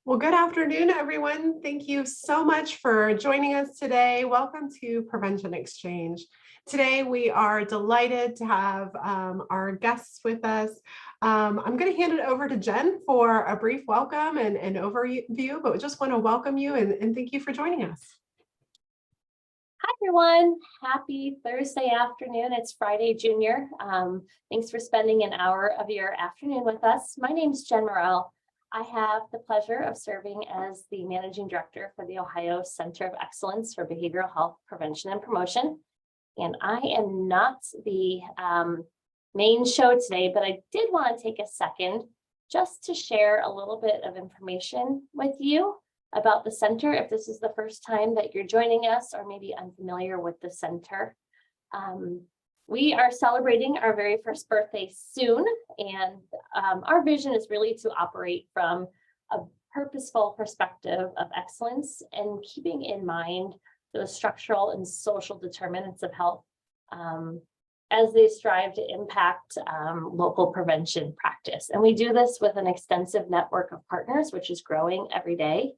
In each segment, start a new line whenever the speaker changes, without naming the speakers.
Well, good afternoon, everyone. Thank you so much for joining us today. Welcome to Prevention Exchange. Today, we are delighted to have our guests with us. I'm going to hand it over to Jen for a brief welcome and an overview, but we just want to welcome you and thank you for joining us.
Hi, everyone. Happy Thursday afternoon. It's Friday, Junior. Thanks for spending an hour of your afternoon with us. My name is Jen Morrell. I have the pleasure of serving as the Managing Director for the Ohio Center of Excellence for Behavioral Health Prevention and Promotion. And I am not the main show today, but I did want to take a second just to share a little bit of information with you about the center, if this is the first time that you're joining us or maybe unfamiliar with the center. We are celebrating our very first birthday soon, and our vision is really to operate from a purposeful perspective of excellence and keeping in mind those structural and social determinants of health as they strive to impact local prevention practice. And we do this with an extensive network of partners, which is growing every day.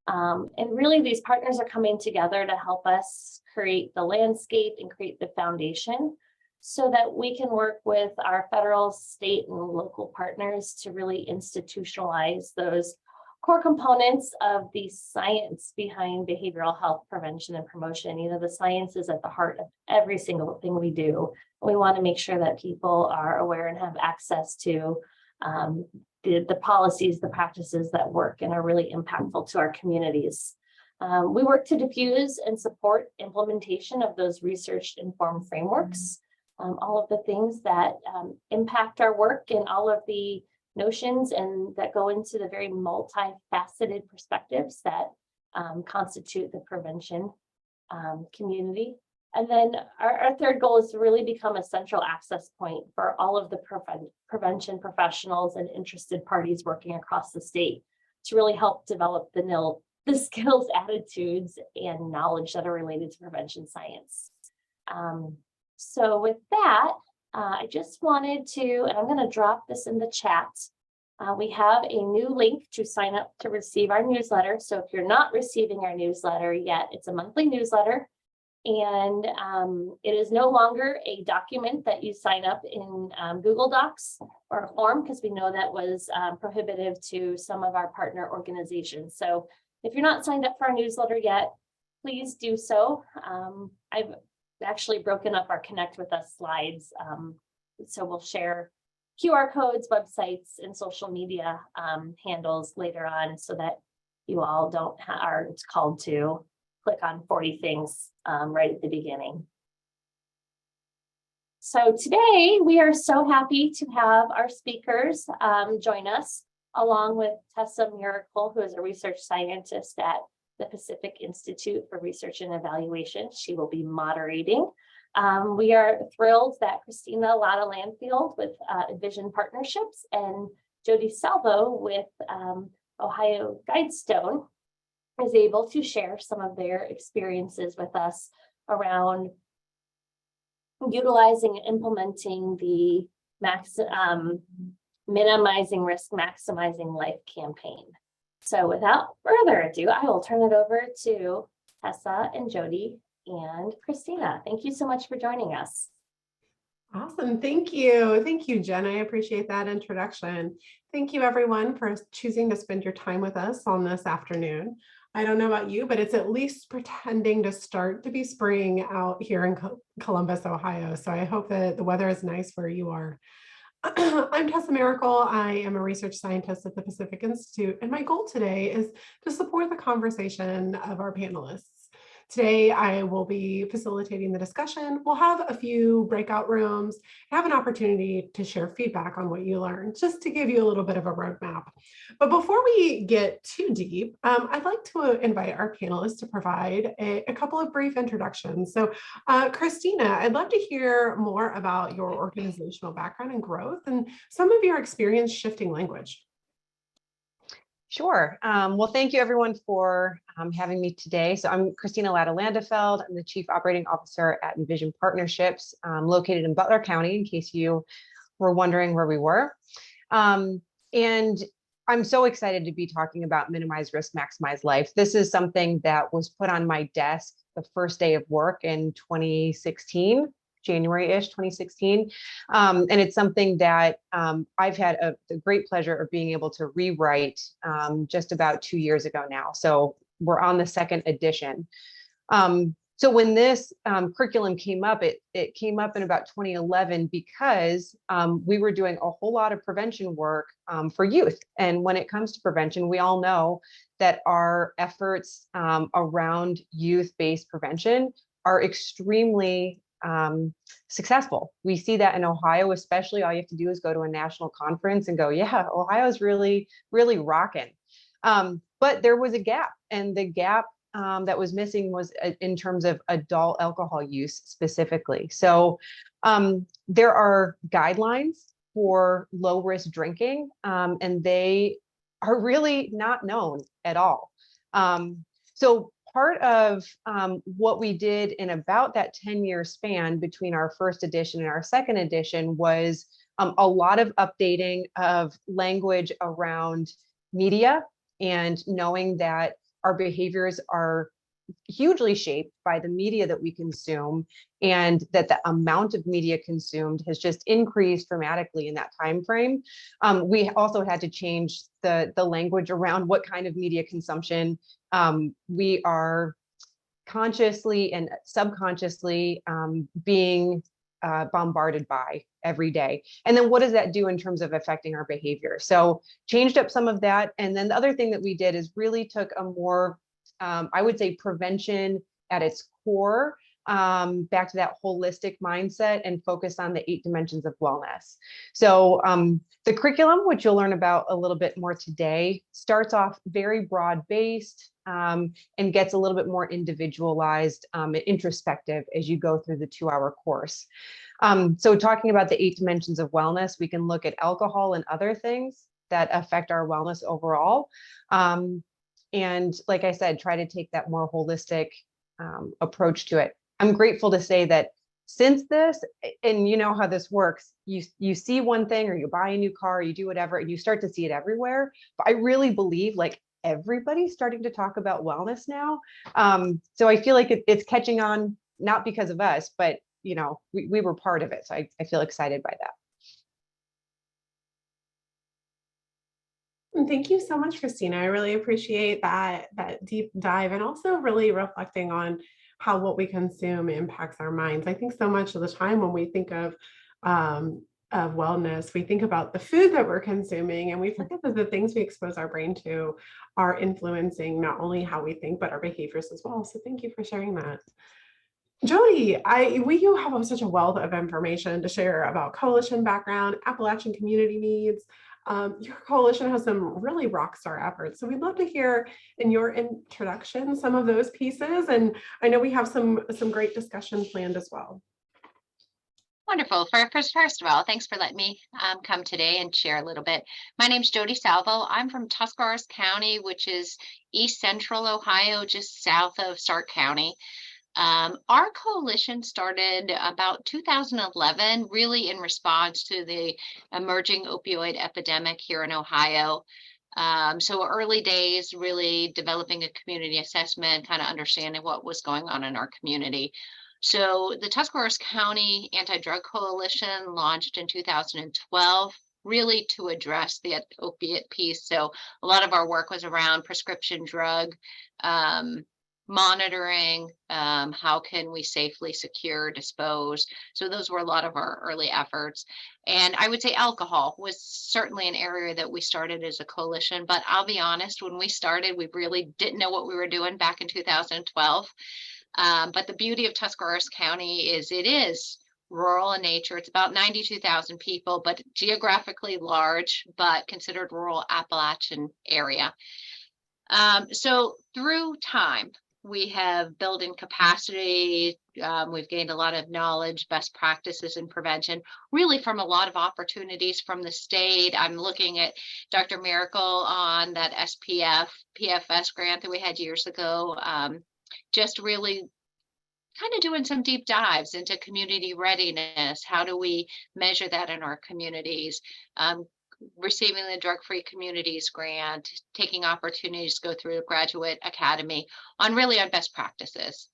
And really, these partners are coming together to help us create the landscape and create the foundation so that we can work with our federal, state, and local partners to really institutionalize those core components of the science behind behavioral health prevention and promotion. You know, the science is at the heart of every single thing we do. We want to make sure that people are aware and have access to the policies, the practices that work and are really impactful to our communities. We work to diffuse and support implementation of those research-informed frameworks, all of the things that impact our work and all of the notions and that go into the very multifaceted perspectives that constitute the prevention community. And then our third goal is to really become a central access point for all of the prevention professionals and interested parties working across the state to really help develop the skills, attitudes, and knowledge that are related to prevention science. So with that, I just wanted to, and I'm going to drop this in the chat. We have a new link to sign up to receive our newsletter. So if you're not receiving our newsletter yet, it's a monthly newsletter. And it is no longer a document that you sign up in Google Docs or a form, because we know that was prohibitive to some of our partner organizations. So if you're not signed up for our newsletter yet, please do so. I've actually broken up our Connect with Us slides. So we'll share QR codes, websites, and social media handles later on so that you all aren't called to click on 40 things right at the beginning. So today we are so happy to have our speakers join us, along with Tessa Miracle, who is a research scientist at the Pacific Institute for Research and Evaluation. She will be moderating. We are thrilled that Christina Latta-Landfield with Envision Partnerships and Jody Salvo with Ohio Guidestone is able to share some of their experiences with us around utilizing and implementing the minimizing risk, maximizing life campaign. So without further ado, I will turn it over to Tessa and Jody and Christina. Thank you so much for joining us.
Awesome. Thank you. Thank you, Jen. I appreciate that introduction. Thank you, everyone, for choosing to spend your time with us on this afternoon. I don't know about you, but it's at least pretending to start to be spring out here in Columbus, Ohio. So I hope that the weather is nice where you are. I'm Tessa Miracle. I am a research scientist at the Pacific Institute, and my goal today is to support the conversation of our panelists. Today, I will be facilitating the discussion. We'll have a few breakout rooms, have an opportunity to share feedback on what you learned, just to give you a little bit of a roadmap. But before we get too deep, I'd like to invite our panelists to provide a couple of brief introductions. So Christina, I'd love to hear more about your organizational background and growth and some of your experience shifting language.
Sure. Well, thank you everyone for having me today. So I'm Christina Latta-Landefeld. I'm the Chief Operating Officer at Envision Partnerships, located in Butler County, in case you were wondering where we were. And I'm so excited to be talking about minimize risk, maximize life. This is something that was put on my desk the first day of work in 2016, January-ish 2016. And it's something that I've had the great pleasure of being able to rewrite just about 2 years ago now. So we're on the second edition. So when this curriculum came up, it came up in about 2011 because we were doing a whole lot of prevention work for youth. And when it comes to prevention, we all know that our efforts around youth-based prevention are extremely successful. We see that in Ohio, especially. All you have to do is go to a national conference and go, yeah, Ohio's really, really rocking. But there was a gap, and the gap that was missing was in terms of adult alcohol use specifically. So there are guidelines for low risk drinking, and they are really not known at all. So part of what we did in about that 10-year span between our first edition and our second edition was a lot of updating of language around media, and knowing that our behaviors are hugely shaped by the media that we consume, and that the amount of media consumed has just increased dramatically in that time frame. We also had to change the language around what kind of media consumption we are consciously and subconsciously being bombarded by every day. And then what does that do in terms of affecting our behavior? So changed up some of that. And then the other thing that we did is really took a more, I would say, prevention at its core, back to that holistic mindset, and focused on the 8 dimensions of wellness. So the curriculum, which you'll learn about a little bit more today, starts off very broad-based and gets a little bit more individualized and introspective as you go through the 2-hour course. So talking about the 8 dimensions of wellness, we can look at alcohol and other things that affect our wellness overall. And like I said, try to take that more holistic approach to it. I'm grateful to say that since this, and you know how this works, you see one thing, or you buy a new car, or you do whatever, and you start to see it everywhere. But I really believe like everybody's starting to talk about wellness now. So I feel like it's catching on, not because of us, but you know, we were part of it. So I feel excited by that.
And thank you so much, Christina. I really appreciate that deep dive, and also really reflecting on how what we consume impacts our minds. I think so much of the time when we think of wellness, we think about the food that we're consuming, and we forget that the things we expose our brain to are influencing not only how we think, but our behaviors as well. So thank you for sharing that. Jody, you have such a wealth of information to share about coalition background, Appalachian community needs. Your coalition has some really rock star efforts. So we'd love to hear in your introduction some of those pieces. And I know we have some great discussion planned as well.
Wonderful. First of all, thanks for letting me come today and share a little bit. My name's Jody Salvo. I'm from Tuscarawas County, which is east central Ohio, just south of Stark County. Our coalition started about 2011, really in response to the emerging opioid epidemic here in Ohio. So early days, really developing a community assessment, kind of understanding what was going on in our community. So the Tuscarawas County Anti-Drug Coalition launched in 2012, really to address the opiate piece. So a lot of our work was around prescription drug monitoring, how can we safely secure, dispose. So those were a lot of our early efforts. And I would say alcohol was certainly an area that we started as a coalition, but I'll be honest, when we started, we really didn't know what we were doing back in 2012. But the beauty of Tuscarawas County is it is rural in nature. It's about 92,000 people, but geographically large, but considered rural Appalachian area. So through time, we have built in capacity. We've gained a lot of knowledge, best practices in prevention, really from a lot of opportunities from the state. I'm looking at Dr. Miracle on that PFS grant that we had years ago. Just really kind of doing some deep dives into community readiness. How do we measure that in our communities? receiving the Drug Free Communities grant, taking opportunities to go through the Graduate Academy on best practices.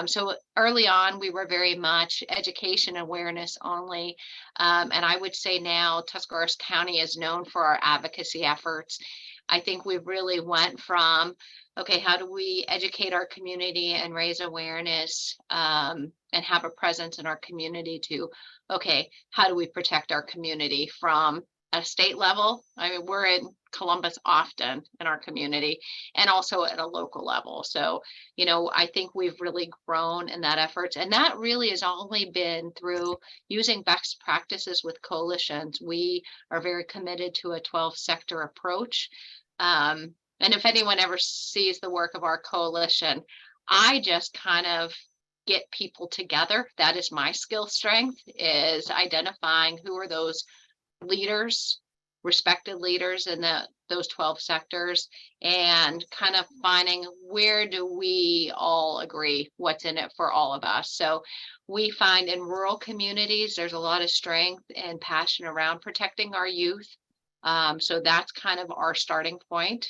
So early on, we were very much education awareness only. And I would say now Tuscarawas County is known for our advocacy efforts. I think we really went from, okay, how do we educate our community and raise awareness and have a presence in our community, to, okay, how do we protect our community from a state level? I mean, we're in Columbus often in our community, and also at a local level. So, I think we've really grown in that effort. And that really has only been through using best practices with coalitions. We are very committed to a 12-sector approach. And if anyone ever sees the work of our coalition, I just kind of get people together. That is my skill strength, is identifying who are those leaders, respected leaders in those 12 sectors, and kind of finding where do we all agree what's in it for all of us. So we find in rural communities, there's a lot of strength and passion around protecting our youth. So that's kind of our starting point.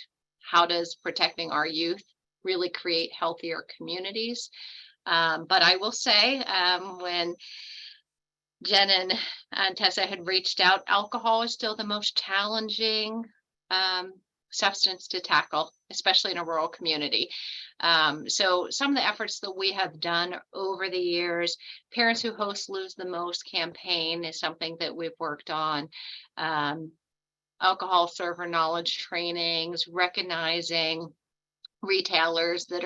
How does protecting our youth really create healthier communities? But I will say, when Jen and Tessa had reached out, alcohol is still the most challenging substance to tackle, especially in a rural community. So some of the efforts that we have done over the years, Parents Who Host Lose the Most campaign is something that we've worked on. Alcohol server knowledge trainings, recognizing retailers that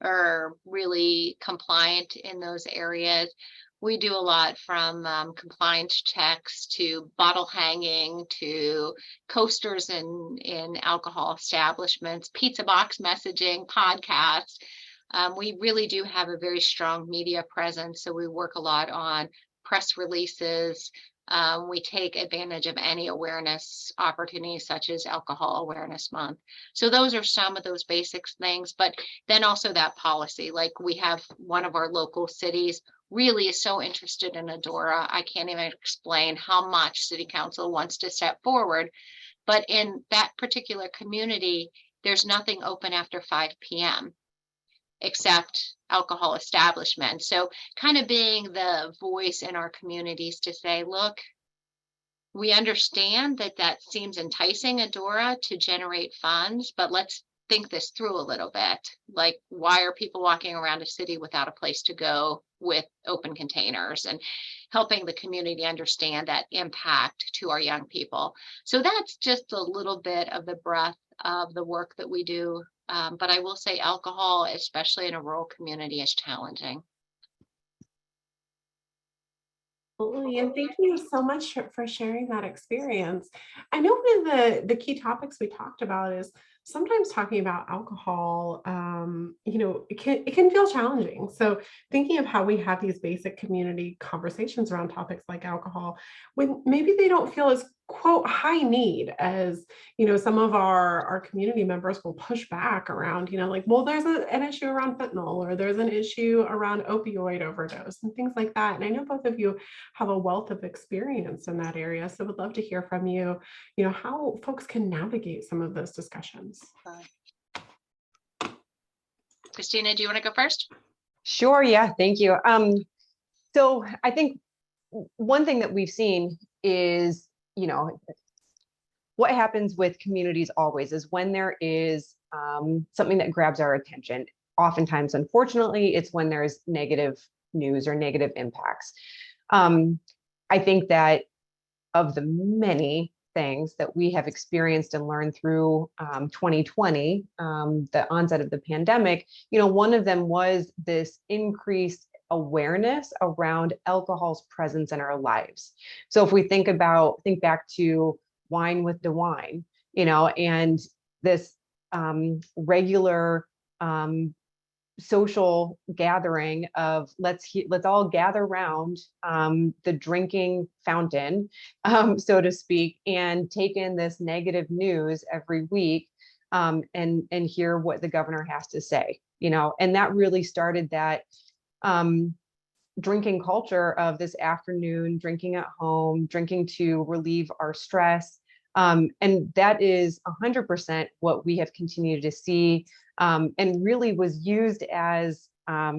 are really compliant in those areas. We do a lot from compliance checks to bottle hanging to coasters in alcohol establishments, pizza box messaging, podcasts. We really do have a very strong media presence, so we work a lot on press releases. We take advantage of any awareness opportunities, such as Alcohol Awareness Month. So those are some of those basic things, but then also that policy. Like, we have one of our local cities really is so interested in Adora. I can't even explain how much City Council wants to step forward, but in that particular community, there's nothing open after 5 p.m. except alcohol establishments. So kind of being the voice in our communities to say, look, we understand that seems enticing, Adora, to generate funds, but let's think this through a little bit. Like, why are people walking around a city without a place to go with open containers, and helping the community understand that impact to our young people? So that's just a little bit of the breadth of the work that we do. But I will say alcohol, especially in a rural community, is challenging.
Absolutely, and thank you so much for sharing that experience. I know one of the key topics we talked about is sometimes talking about alcohol, it can feel challenging. So thinking of how we have these basic community conversations around topics like alcohol, when maybe they don't feel as quote high need as, some of our community members will push back around, like, well, there's an issue around fentanyl, or there's an issue around opioid overdose and things like that. And I know both of you have a wealth of experience in that area. So would love to hear from you, how folks can navigate some of those discussions.
Christina, do you want to go first?
Sure. Yeah. Thank you. So I think one thing that we've seen is, what happens with communities always is when there is something that grabs our attention. Oftentimes, unfortunately, it's when there's negative news or negative impacts. I think that of the many things that we have experienced and learned through 2020, the onset of the pandemic, one of them was this increased awareness around alcohol's presence in our lives. So if we think back to Wine with DeWine, and this regular social gathering of let's all gather around the drinking fountain, so to speak, and take in this negative news every week, and hear what the governor has to say, and that really started that drinking culture of this afternoon, drinking at home, drinking to relieve our stress, And that is 100% what we have continued to see, and really was used as a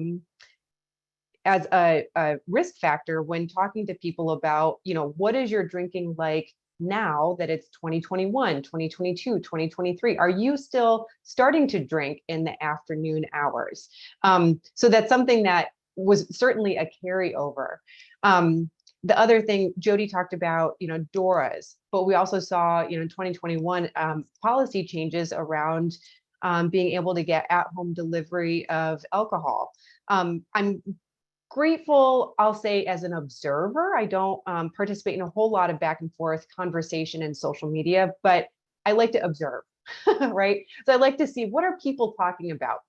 risk factor when talking to people about, what is your drinking like now that it's 2021, 2022, 2023? Are you still starting to drink in the afternoon hours? So that's something that was certainly a carryover. The other thing Jody talked about, DORAs, but we also saw, in 2021, policy changes around being able to get at-home delivery of alcohol. I'm grateful, I'll say, as an observer. I don't participate in a whole lot of back and forth conversation and social media, but I like to observe, right? So I like to see, what are people talking about?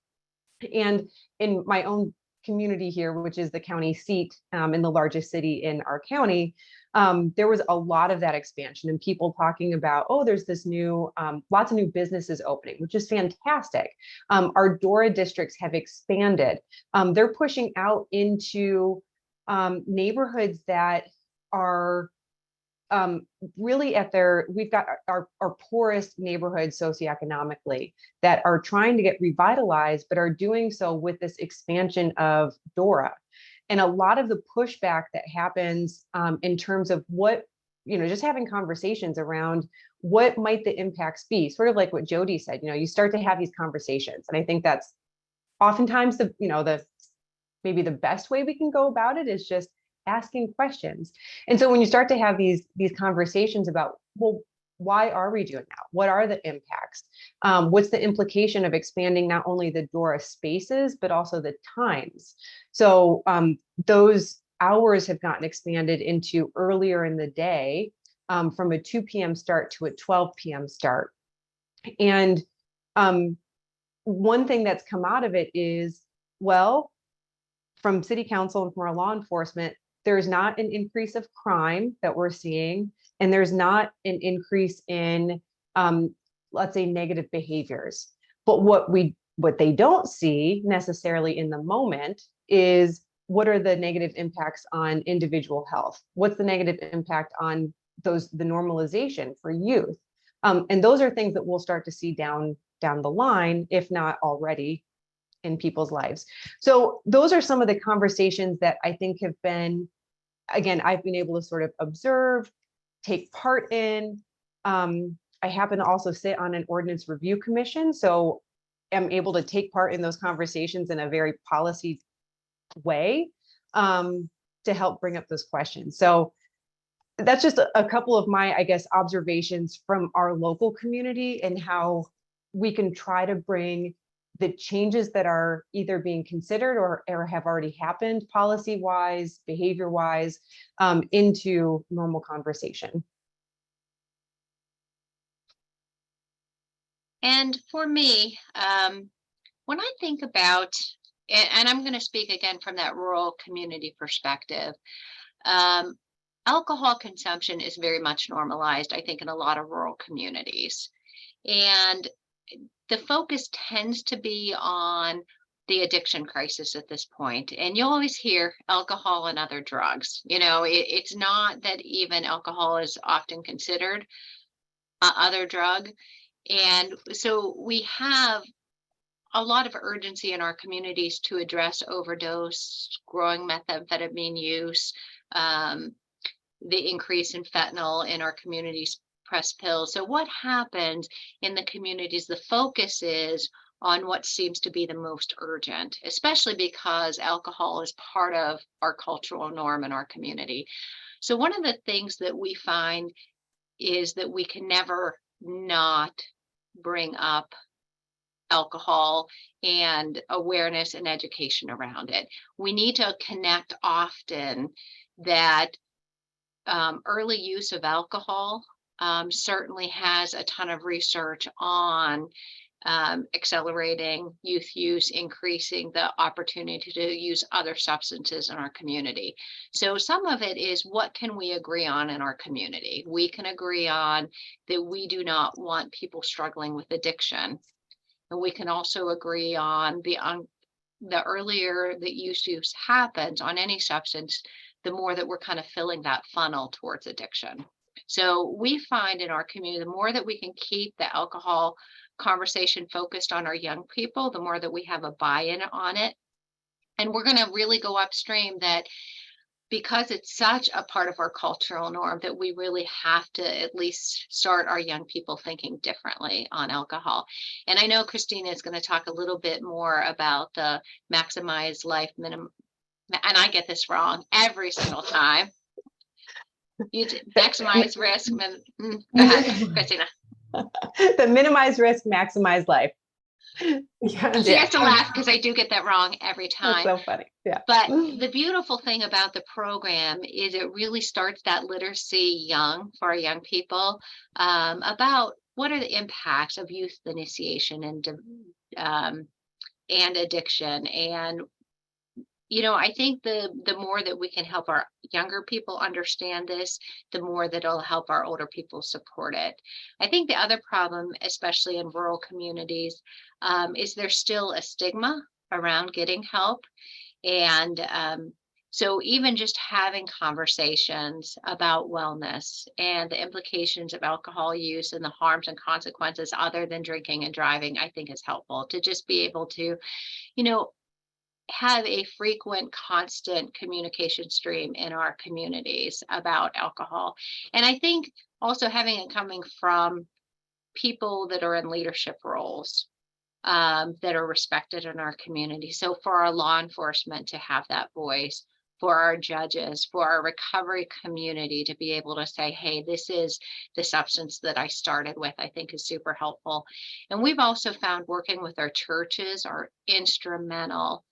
And in my own community here, which is the county seat in the largest city in our county, there was a lot of that expansion and people talking about, oh, there's this new, lots of new businesses opening, which is fantastic. Our DORA districts have expanded. They're pushing out into neighborhoods that are really we've got our poorest neighborhoods socioeconomically that are trying to get revitalized, but are doing so with this expansion of DORA. And a lot of the pushback that happens in terms of what, just having conversations around what might the impacts be, sort of like what Jody said, you start to have these conversations. And I think that's oftentimes maybe the best way we can go about it is just asking questions. And so when you start to have these conversations about, well, why are we doing that? What are the impacts? What's the implication of expanding not only the DORA spaces, but also the times? So those hours have gotten expanded into earlier in the day, from a 2 p.m. start to a 12 p.m. start. And one thing that's come out of it is, well, from city council and from our law enforcement, there's not an increase of crime that we're seeing, and there's not an increase in, let's say, negative behaviors. But what they don't see necessarily in the moment is, what are the negative impacts on individual health? What's the negative impact on the normalization for youth? And those are things that we'll start to see down the line, if not already, in people's lives. So those are some of the conversations that I think have been, again, I've been able to sort of observe, take part in. I happen to also sit on an ordinance review commission, so I'm able to take part in those conversations in a very policy way, to help bring up those questions. So that's just a couple of my, I guess, observations from our local community and how we can try to bring the changes that are either being considered or have already happened policy-wise, behavior-wise, into normal conversation.
And for me, when I think about, and I'm going to speak again from that rural community perspective, alcohol consumption is very much normalized, I think, in a lot of rural communities. And the focus tends to be on the addiction crisis at this point. And you always hear alcohol and other drugs. It's not that even alcohol is often considered other drug. And so we have a lot of urgency in our communities to address overdose, growing methamphetamine use, the increase in fentanyl in our communities, press pills. So what happens in the communities, the focus is on what seems to be the most urgent, especially because alcohol is part of our cultural norm in our community. So one of the things that we find is that we can never not bring up alcohol and awareness and education around it. We need to connect often that early use of alcohol certainly has a ton of research on accelerating youth use, increasing the opportunity to use other substances in our community. So some of it is, what can we agree on in our community? We can agree on that we do not want people struggling with addiction. And we can also agree on the earlier that use happens on any substance, the more that we're kind of filling that funnel towards addiction. So we find in our community, the more that we can keep the alcohol conversation focused on our young people, the more that we have a buy-in on it. And we're going to really go upstream that because it's such a part of our cultural norm that we really have to at least start our young people thinking differently on alcohol. And I know Christina is going to talk a little bit more about the maximize life minimum, and I get this wrong every single time. You maximize risk. Go ahead, Christina.
The minimize risk, maximize life.
Yes.
She has to laugh because I do get that wrong every
That's
time.
so funny. Yeah.
But the beautiful thing about the program is it really starts that literacy young for our young people, about what are the impacts of youth initiation and addiction. And I think the more that we can help our younger people understand this, the more that it'll help our older people support it. I think the other problem, especially in rural communities, is there's still a stigma around getting help. And so even just having conversations about wellness and the implications of alcohol use and the harms and consequences other than drinking and driving, I think is helpful to just be able to, you know, have a frequent, constant communication stream in our communities about alcohol. And I think also having it coming from people that are in leadership roles, that are respected in our community. So for our law enforcement to have that voice, for our judges, for our recovery community to be able to say, hey, this is the substance that I started with, I think is super helpful. And we've also found working with our churches are instrumental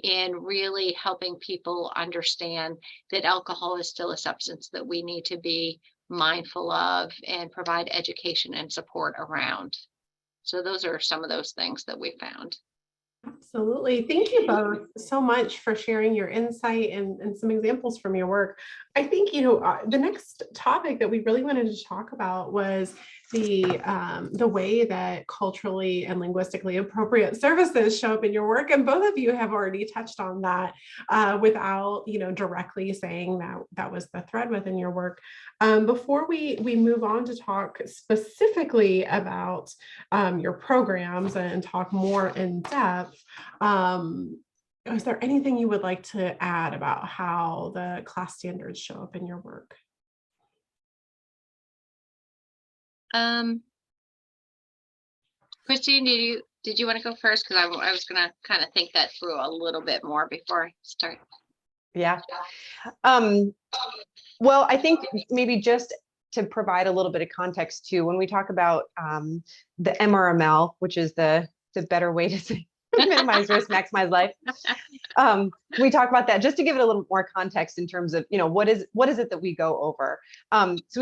in really helping people understand that alcohol is still a substance that we need to be mindful of and provide education and support around. So those are some of those things that we found.
Absolutely. Thank you both so much for sharing your insight and some examples from your work. I think, the next topic that we really wanted to talk about was the way that culturally and linguistically appropriate services show up in your work. And both of you have already touched on that without, directly saying that was the thread within your work. Before we move on to talk specifically about your programs and talk more in depth, is there anything you would like to add about how the class standards show up in your work?
Christine, did you want to go first? Because I was going to kind of think that through a little bit more before I start.
Yeah. Well, I think maybe just to provide a little bit of context too, when we talk about the MRML, which is the better way to say minimize risk, maximize life. We talk about that just to give it a little more context in terms of, what is it that we go over? So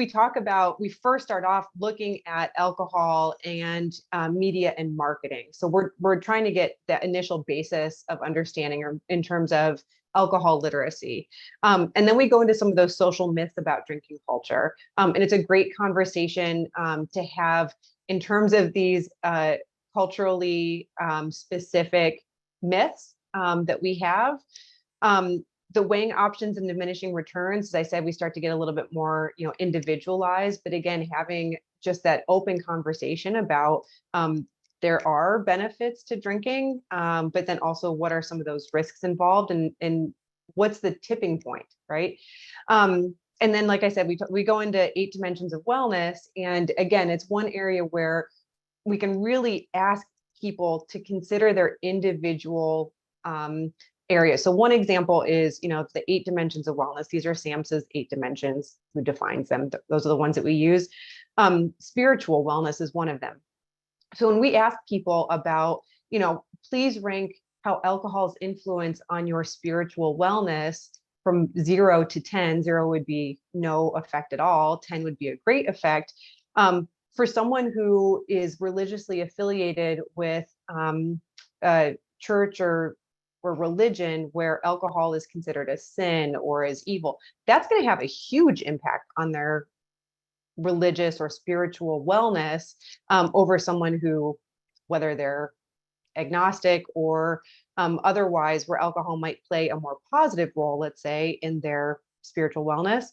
we first start off looking at alcohol and media and marketing. So we're trying to get that initial basis of understanding or in terms of alcohol literacy. And then we go into some of those social myths about drinking culture. And it's a great conversation to have in terms of these culturally specific myths that we have. The weighing options and diminishing returns, as I said, we start to get a little bit more, individualized, but again, having just that open conversation about there are benefits to drinking, but then also what are some of those risks involved and what's the tipping point, right? And then, like I said, we go into 8 dimensions of wellness. And again, it's one area where we can really ask people to consider their individual areas. So one example is, the 8 dimensions of wellness. These are SAMHSA's 8 dimensions, who defines them. Those are the ones that we use. Spiritual wellness is one of them. So when we ask people about, please rank how alcohol's influence on your spiritual wellness from 0 to 10, 0 would be no effect at all, 10 would be a great effect. For someone who is religiously affiliated with a church or religion where alcohol is considered a sin or as evil, that's going to have a huge impact on their religious or spiritual wellness over someone who, whether they're agnostic or otherwise, where alcohol might play a more positive role, let's say, in their spiritual wellness.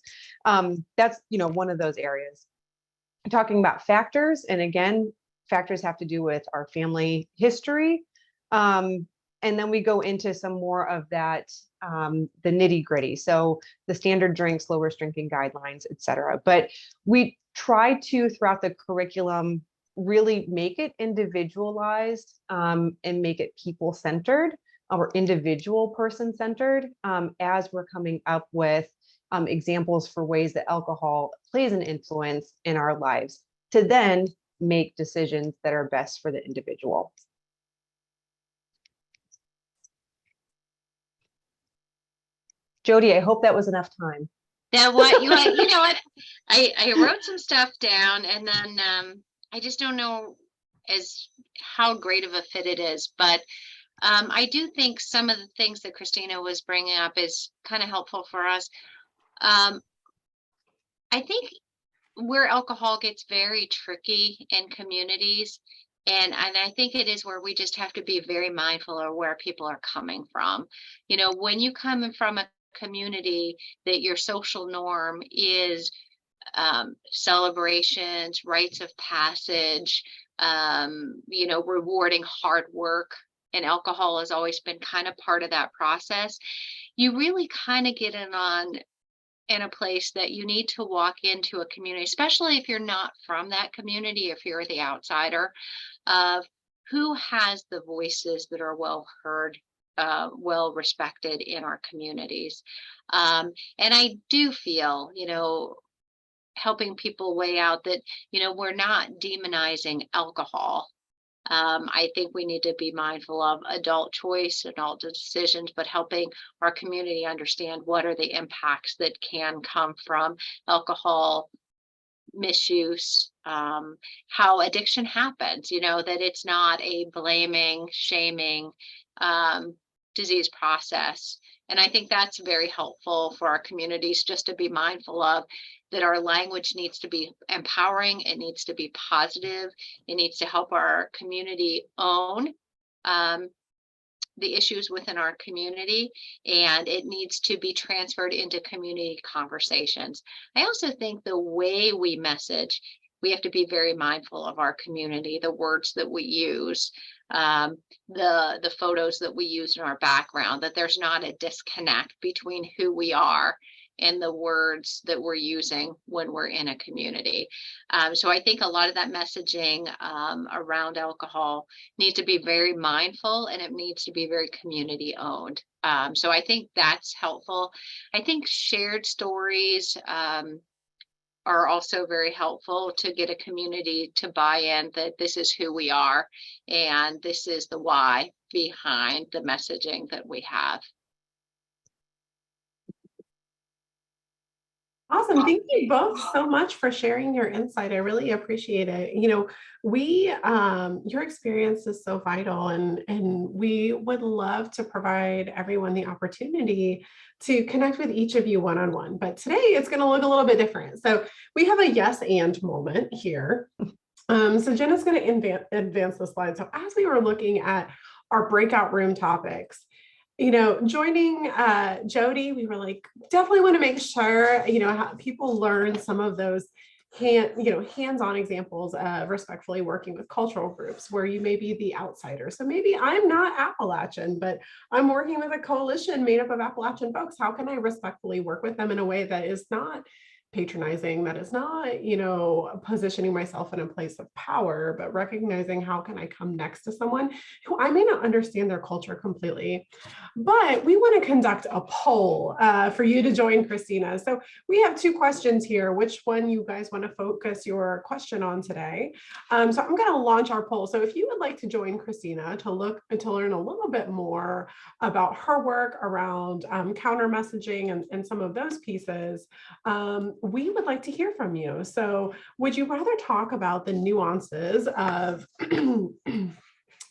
That's, one of those areas. Talking about factors, and again, factors have to do with our family history. And then we go into some more of that, the nitty gritty. So the standard drinks, low risk drinking guidelines, et cetera. But we try to, throughout the curriculum, really make it individualized, and make it people centered or individual person centered, as we're coming up with examples for ways that alcohol plays an influence in our lives to then make decisions that are best for the individual. Jody, I hope that was enough time.
Now, what you know what, I wrote some stuff down, and then I just don't know as how great of a fit it is, but I do think some of the things that Christina was bringing up is kind of helpful for us. I think where alcohol gets very tricky in communities, and I think it is where we just have to be very mindful of where people are coming from. When you come from a community that your social norm is celebrations, rites of passage, rewarding hard work, and alcohol has always been kind of part of that process, you really kind of get in a place that you need to walk into a community, especially if you're not from that community, if you're the outsider, of who has the voices that are well heard, well respected in our communities. And I do feel, helping people weigh out that, we're not demonizing alcohol. I think we need to be mindful of adult choice and adult decisions, but helping our community understand what are the impacts that can come from alcohol misuse, how addiction happens, that it's not a blaming, shaming disease process. And I think that's very helpful for our communities just to be mindful of, that our language needs to be empowering, it needs to be positive, it needs to help our community own the issues within our community, and it needs to be transferred into community conversations. I also think the way we message, we have to be very mindful of our community, the words that we use, the photos that we use in our background, that there's not a disconnect between who we are and the words that we're using when we're in a community. So I think a lot of that messaging around alcohol needs to be very mindful, and it needs to be very community owned. So I think that's helpful. I think shared stories are also very helpful to get a community to buy in that this is who we are and this is the why behind the messaging that we have.
Awesome. Thank you both so much for sharing your insight. I really appreciate it. Your experience is so vital, and we would love to provide everyone the opportunity to connect with each of you one-on-one. But today it's going to look a little bit different. So we have a yes and moment here. So Jenna's going to advance the slide. So as we were looking at our breakout room topics, joining Jody, we were like, definitely want to make sure, how people learn some of those hands-on examples of respectfully working with cultural groups where you may be the outsider. So maybe I'm not Appalachian, but I'm working with a coalition made up of Appalachian folks. How can I respectfully work with them in a way that is not patronizing, that is not, positioning myself in a place of power, but recognizing how can I come next to someone who I may not understand their culture completely. But we want to conduct a poll for you to join Christina. So we have two questions here. Which one you guys want to focus your question on today? So I'm going to launch our poll. So if you would like to join Christina to learn a little bit more about her work around counter messaging and some of those pieces, we would like to hear from you. So would you rather talk about the nuances of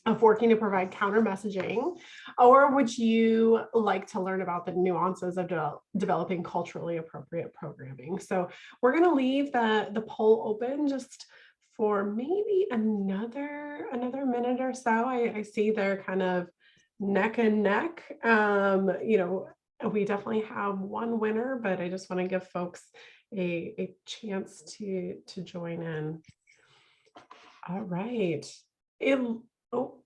of working to provide counter messaging, or would you like to learn about the nuances of developing culturally appropriate programming? So we're going to leave the poll open just for maybe another minute or so. I see they're kind of neck and neck, We definitely have one winner, but I just want to give folks a chance to join in. All right.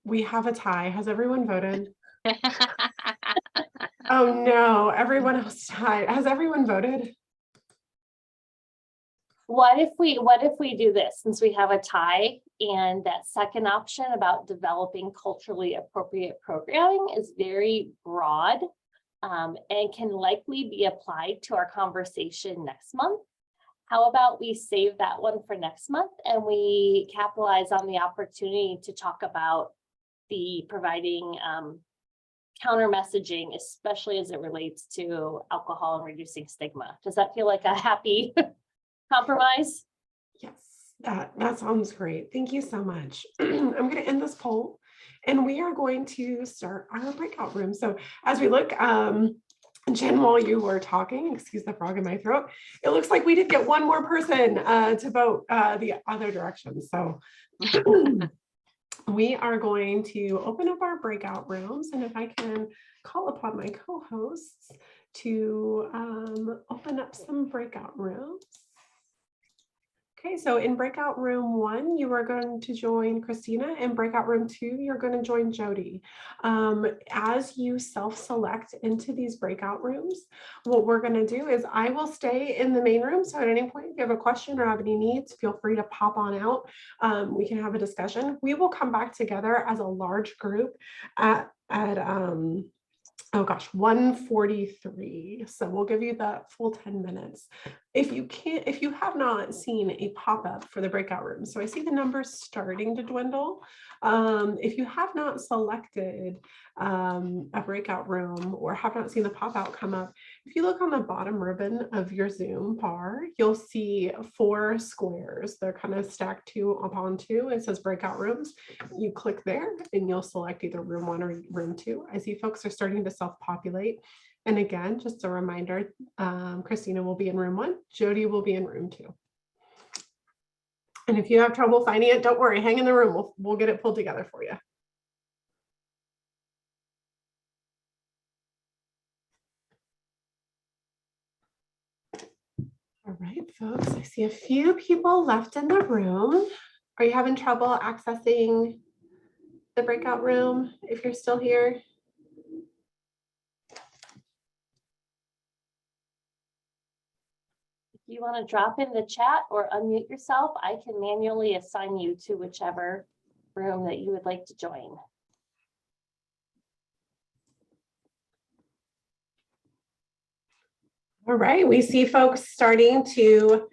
We have a tie. Has everyone voted? Oh no, everyone else tied. Has everyone voted?
What if we do this, since we have a tie, and that second option about developing culturally appropriate programming is very broad, and can likely be applied to our conversation next month. How about we save that one for next month and we capitalize on the opportunity to talk about the providing counter messaging, especially as it relates to alcohol and reducing stigma. Does that feel like a happy compromise?
Yes, that sounds great. Thank you so much. I'm going to end this poll and we are going to start our breakout room. So as we look, Jen, while you were talking, excuse the frog in my throat, it looks like we did get one more person to vote the other direction. So we are going to open up our breakout rooms. And if I can call upon my co-hosts to open up some breakout rooms. Okay, so in breakout room 1, you are going to join Christina. In breakout room 2, you're going to join Jody. As you self-select into these breakout rooms, what we're going to do is I will stay in the main room. So at any point, if you have a question or have any needs, feel free to pop on out. We can have a discussion. We will come back together as a large group at 1:43. So we'll give you that full 10 minutes. If you have not seen a pop-up for the breakout room, so I see the numbers starting to dwindle. If you have not selected a breakout room or have not seen the pop-out come up, if you look on the bottom ribbon of your Zoom bar, you'll see 4 squares. They're kind of stacked 2 upon 2. It says breakout rooms. You click there and you'll select either room 1 or room 2. I see folks are starting to self-populate. And again, just a reminder, Christina will be in room 1, Jody will be in room 2. And if you have trouble finding it, don't worry, hang in the room. We'll get it pulled together for you. All right, folks, I see a few people left in the room. Are you having trouble accessing the breakout room if you're still here?
If you want to drop in the chat or unmute yourself, I can manually assign you to whichever room that you would like to join.
All right, we see folks starting to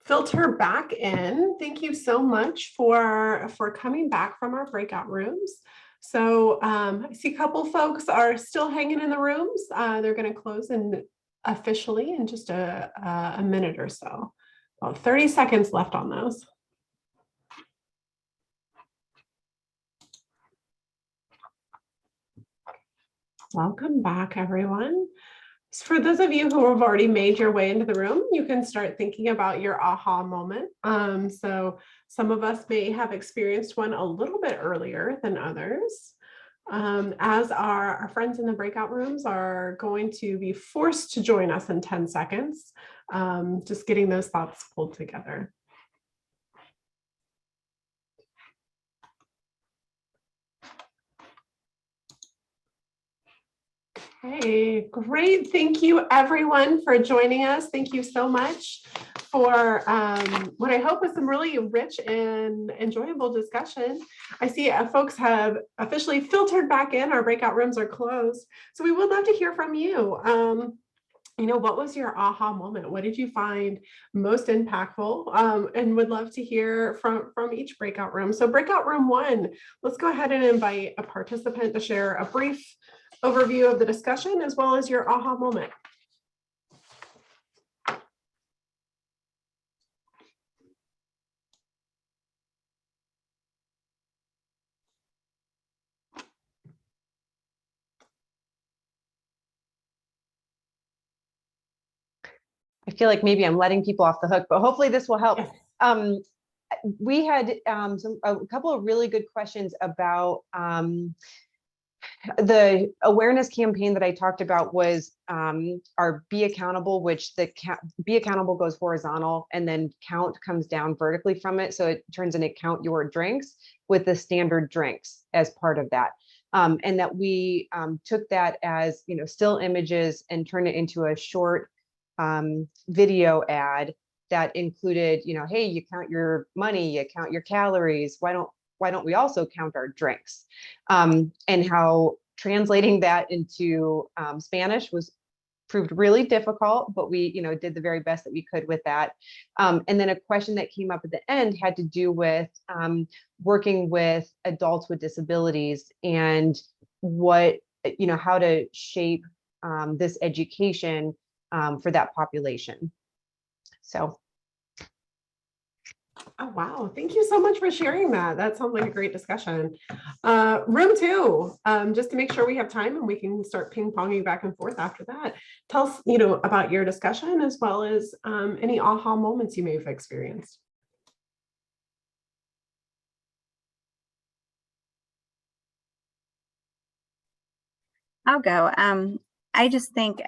filter back in. Thank you so much for coming back from our breakout rooms. So I see a couple folks are still hanging in the rooms. They're going to close in officially in just a minute or so. About 30 seconds left on those. Welcome back, everyone. So for those of you who have already made your way into the room, you can start thinking about your aha moment. So some of us may have experienced one a little bit earlier than others. As our friends in the breakout rooms are going to be forced to join us in 10 seconds, just getting those thoughts pulled together. Okay, great. Thank you everyone for joining us. Thank you so much for what I hope was some really rich and enjoyable discussion. I see folks have officially filtered back in. Our breakout rooms are closed. So we would love to hear from you. You know, what was your aha moment? What did you find most impactful? And would love to hear from each breakout room. So breakout room 1, let's go ahead and invite a participant to share a brief overview of the discussion as well as your aha moment.
I feel like maybe I'm letting people off the hook, but hopefully this will help. We had a couple of really good questions about The awareness campaign that I talked about was our Be Accountable, which Be Accountable goes horizontal and then count comes down vertically from it. So it turns into Count Your Drinks with the standard drinks as part of that. And that we took that as, still images and turned it into a short video ad that included, hey, you count your money, you count your calories. Why don't we also count our drinks? And how translating that into Spanish proved really difficult, but we, did the very best that we could with that. And then a question that came up at the end had to do with working with adults with disabilities and how to shape this education for that population. So.
Oh, wow. Thank you so much for sharing that. That sounds like a great discussion. Room 2, just to make sure we have time and we can start ping ponging back and forth after that. Tell us, about your discussion as well as any aha moments you may have experienced.
I'll go. I just think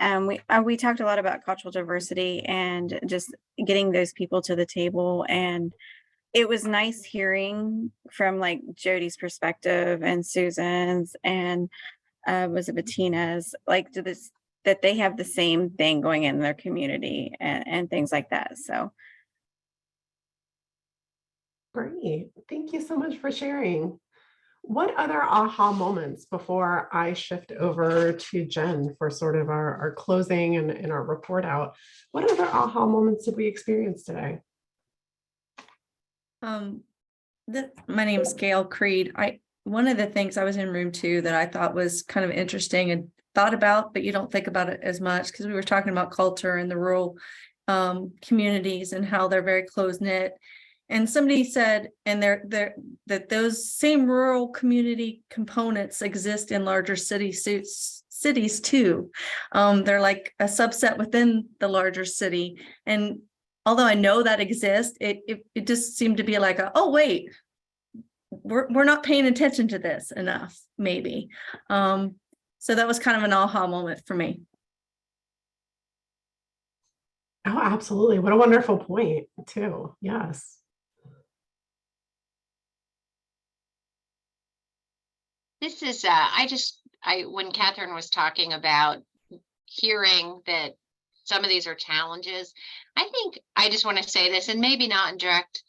we talked a lot about cultural diversity and just getting those people to the table, and it was nice hearing from like Jody's perspective and Susan's and was it Bettina's, like that they have the same thing going in their community and things like that. So
Great. Thank you so much for sharing. What other aha moments before I shift over to Jen for sort of our closing and our report out? What other aha moments did we experience today?
My name is Gail Creed. One of the things I was in room 2 that I thought was kind of interesting and thought about, but you don't think about it as much because we were talking about culture and the rural communities and how they're very close knit. And somebody said, and that those same rural community components exist in larger cities too. They're like a subset within the larger city. And although I know that exists, it just seemed to be like, oh wait, we're not paying attention to this enough, maybe. So that was kind of an aha moment for me.
Oh, absolutely. What a wonderful point too. Yes.
This is, when Catherine was talking about hearing that some of these are challenges, I think I just want to say this, and maybe not in direct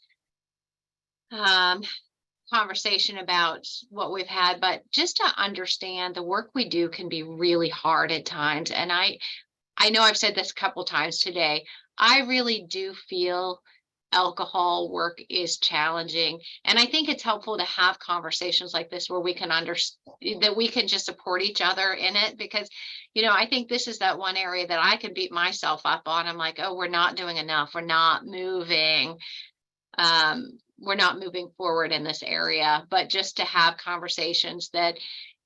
conversation about what we've had, but just to understand the work we do can be really hard at times. And I know I've said this a couple times today. I really do feel alcohol work is challenging. And I think it's helpful to have conversations like this where we can understand that we can just support each other in it, because, I think this is that one area that I can beat myself up on. I'm like, oh, we're not doing enough. We're not moving. We're not moving forward in this area, but just to have conversations that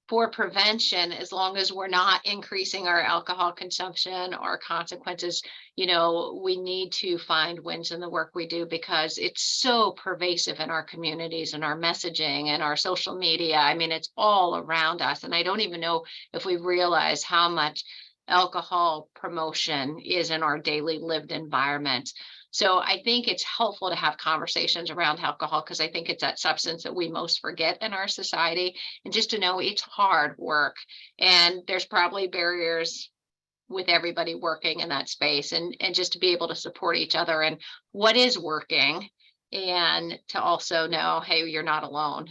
for prevention, as long as we're not increasing our alcohol consumption or consequences, we need to find wins in the work we do, because it's so pervasive in our communities and our messaging and our social media. I mean, it's all around us. And I don't even know if we realize how much alcohol promotion is in our daily lived environment. So I think it's helpful to have conversations around alcohol, because I think it's that substance that we most forget in our society, and just to know it's hard work and there's probably barriers with everybody working in that space, and just to be able to support each other and what is working, and to also know, hey, you're not alone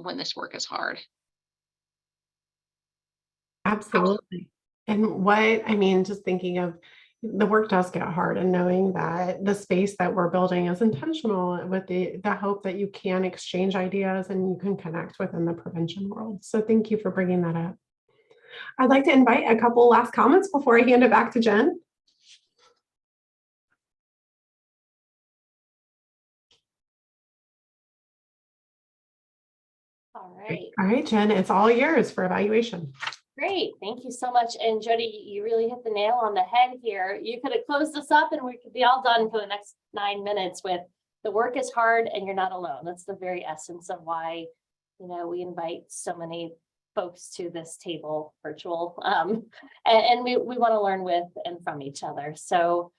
when this work is hard.
Absolutely. And just thinking of the work does get hard, and knowing that the space that we're building is intentional with the hope that you can exchange ideas and you can connect within the prevention world. So thank you for bringing that up. I'd like to invite a couple last comments before I hand it back to Jen.
All right.
All right, Jen, it's all yours for evaluation.
Great. Thank you so much. And Jody, you really hit the nail on the head here. You could have closed us up and we could be all done for the next 9 minutes with the work is hard and you're not alone. That's the very essence of why, we invite so many folks to this table virtual. And we want to learn with and from each other. So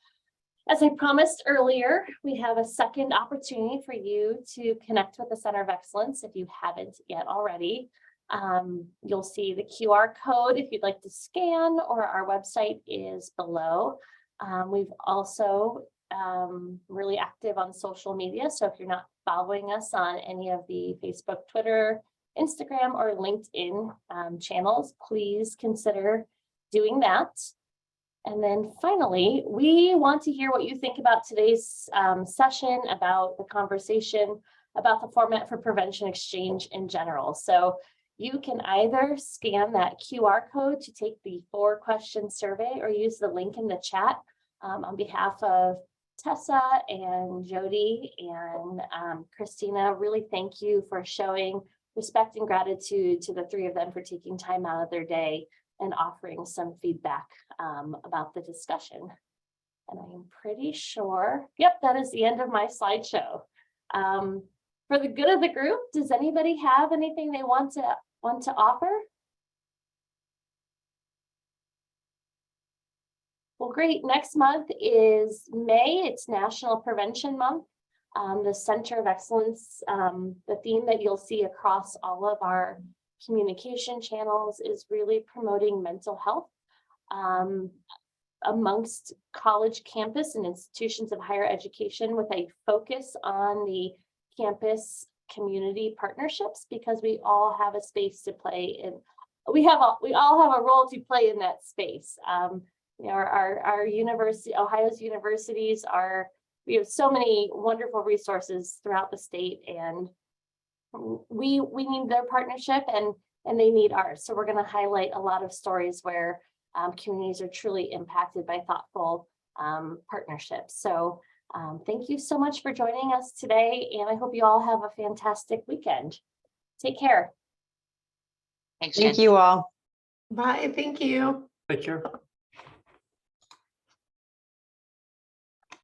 as I promised earlier, we have a second opportunity for you to connect with the Center of Excellence if you haven't yet already. You'll see the QR code if you'd like to scan, or our website is below. We've also really active on social media. So if you're not following us on any of the Facebook, Twitter, Instagram, or LinkedIn channels, please consider doing that. And then finally, we want to hear what you think about today's session, about the conversation, about the format for prevention exchange in general. So you can either scan that QR code to take the 4-question survey, or use the link in the chat. On behalf of Tessa and Jody and Christina, really thank you for showing respect and gratitude to the 3 of them for taking time out of their day and offering some feedback about the discussion. And I'm pretty sure, yep, that is the end of my slideshow. For the good of the group, does anybody have anything they want to offer? Well, great. Next month is May. It's National Prevention Month. The Center of Excellence, the theme that you'll see across all of our communication channels is really promoting mental health amongst college campus and institutions of higher education, with a focus on the campus community partnerships, because we all have a space to play in. We all have a role to play in that space. You know, our university, Ohio's universities we have so many wonderful resources throughout the state, and we need their partnership and they need ours. So we're going to highlight a lot of stories where communities are truly impacted by thoughtful partnerships. So thank you so much for joining us today, and I hope you all have a fantastic weekend. Take care.
Thanks,
Thank
Jen.
you all.
Bye, thank you.
Take care.